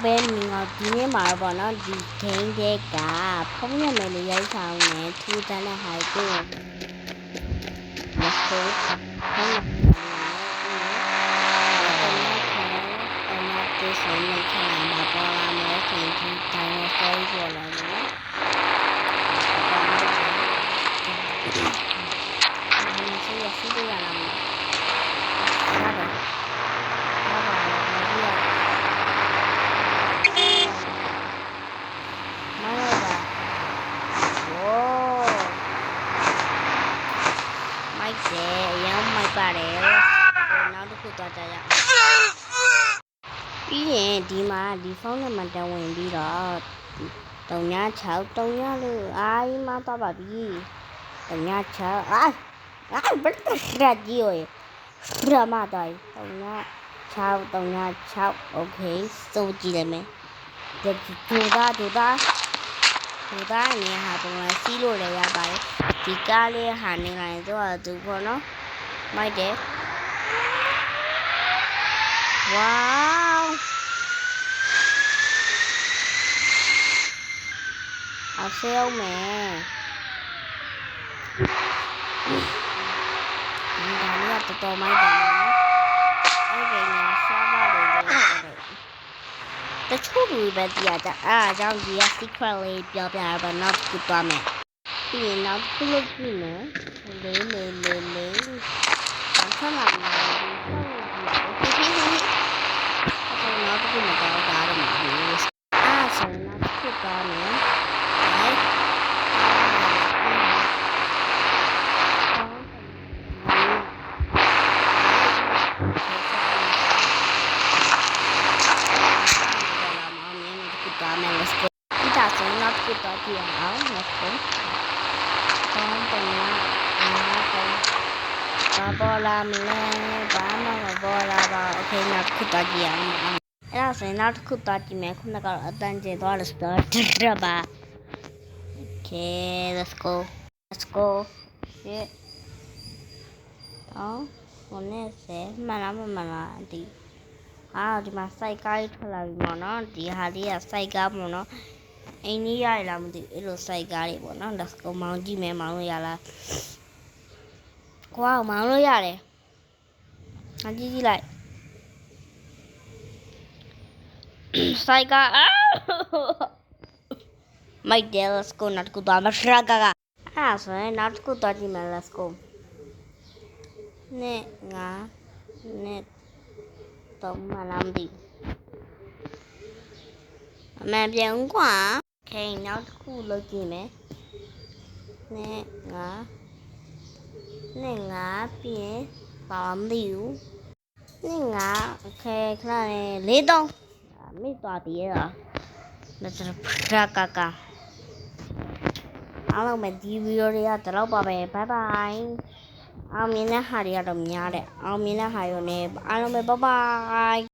ဘယ်မင်းကဒီနေ့မှာပေါ့နော်ဒီဂိမ်းတဲ့ကဖုန်းရမယ်လို့ရိုက်ဆောင်နေထူးတန်းတဲ့ဟာကို Let's go ဖုန်းရမယ်ဒီဆိုရင်ခံမှာပေါ်လာမယ်ဆိုရင်ဒီတိုင်းနဲ့ဆိုရပေါ်လာတယ်နော်ဒီရစီးရလာမယ်ပါတယ်နောက်တစ်ခုသွားကြရပြီးရင်ဒီမှာဒီဖုန်းနံပါတ်တက်ဝင်ပြီးတော့396 3လို့အာကြီးမသွားပါပြီ396အာဘယ်လိုကြီးရောရမတိုင်း396 okay စုကြည့်လိုက်မယ်ဒူတာနေဟာပုံမှန်စီးလို့လည်းရပါတယ်ဒီကားလေးဟာနေလိုက်တော့သူပေါ့နော်မိုက်တယ်ဝေါအဆဲအောင်မယ်ဒီဒါလေးကတော်မိုက်တယ်နော်အဲ့ဒီညာရှားပါတယ်တချို့လူပဲတရားကြအားကြောင့်ဒီက secret လေးပြောပြရပါနောက်ခုသွားမယ်ပြီးရင်နောက်ခုလုပ်ကြည့်မယ်လေးခဏမှဒီနောက်တစ်ခုမတော်တာတော့မှာအားဆိုနောက်တစ်ခုကောင်းတယ်ဒီတာဆိုနောက်တစ်ခုတော့ကြည့်အောင် let's go ကောင်းတယ်ပေါ်လာမလဲဘာမှမပေါ်လာပါโอเคနောက်တစ်ခုသွားကြည့်အောင်အဲ့ဒါဆိုရင်နောက်တစ်ခုသွားကြည့်မယ်ခုနကတော့အတန်းကျသွားလို့ဆိုတော့ရပါ okay let's go shit ဟိုနဲ့ဆဲမှန်လားဒီဒီမှာစိုက်ကားထွက်လာပြီပေါ့နော်ဒီဟာလေးကစိုက်ကားပေါ့နော်အိမ်ကြီးရရလားမသိဘူးအဲ့လိုစိုက်ကားတွေပေါ့နော် let's go မောင်းကြည့်မယ်မောင်းလို့ရလားကွာမောင်းလို့ရတယ်အကြည့်ကြည့်လိုက်စိုက်ကားမိုက်တယ် let's go နောက်တစ်ခုသွားမရှရာကဆိုရင်နောက်တစ်ခုသွားကြည့်မယ် let's go နဲ့ငါနဲ့တော့မလားမသိအမှန်ပြန်ကွာ okay နောက်တစ်ခုလုပ်ကြည့်မယ်နဲ့ငါပြင်ပါမသိဘူးနဲ့ငါ okay ခဏလေး4 3မိသွားတည်ရတာလက်စဖရာကအားလုံးပဲဒီဗီဒီယိုတွေကဒီလောက်ပါပဲ bye bye အောင်မြင်တဲ့ဟာတွေကတော့များတယ်အောင်မြင်တဲ့ဟာရောနဲ့အားလုံးပဲ bye bye